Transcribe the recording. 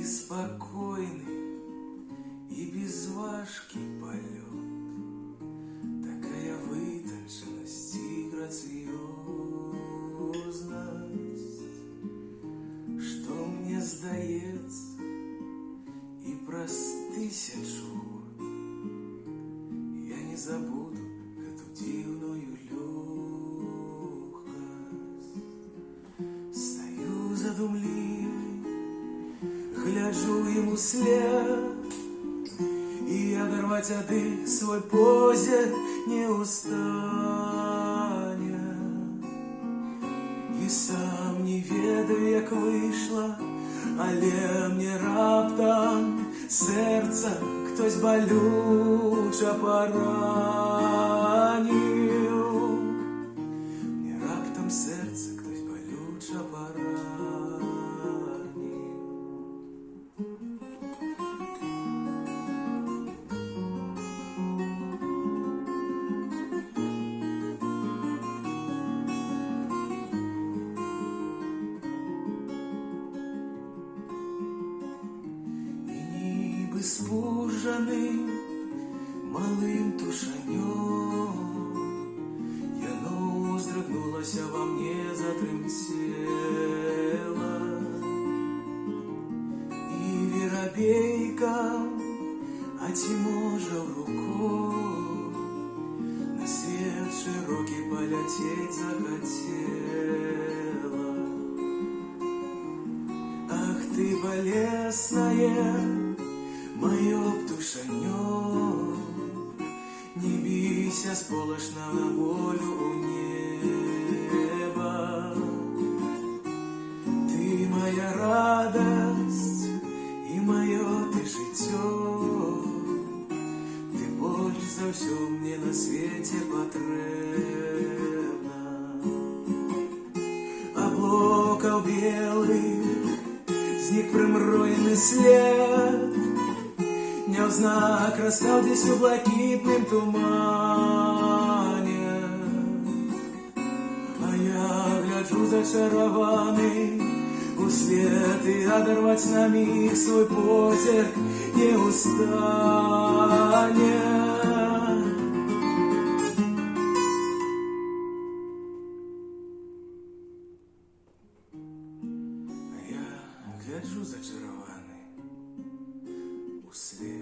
Ты спокойный и безважкий полет, такая вытонченность и грациозность, что мне сдается, и простысячу я не забуду эту дивную легкость. Стою задумливый, гляжу ему след, и оторвать от их свой позер не устанет. І сам не ведаю, як вийшла, але мне раптом серце хтось болюче поранив. Мне раптом серце хтось болюче поранив. Спужаним малим тушанем яно здригнулося во мне, затремтела. И воробейка, а ті може в руку на свет широкий полететь захотела. Ах ты болесная, мое птушанье, не бейся, сполошно на волю у неба. Ты моя радость и мое ты життё, ты больше за все мне на свете потребна. Облаков белых зник примройный след, не знак расстал здесь у блакитным тумане. А я гляджу зачарованный у свет, и оторвать на миг свой позер не устанет. А я гляджу зачарованный у свет.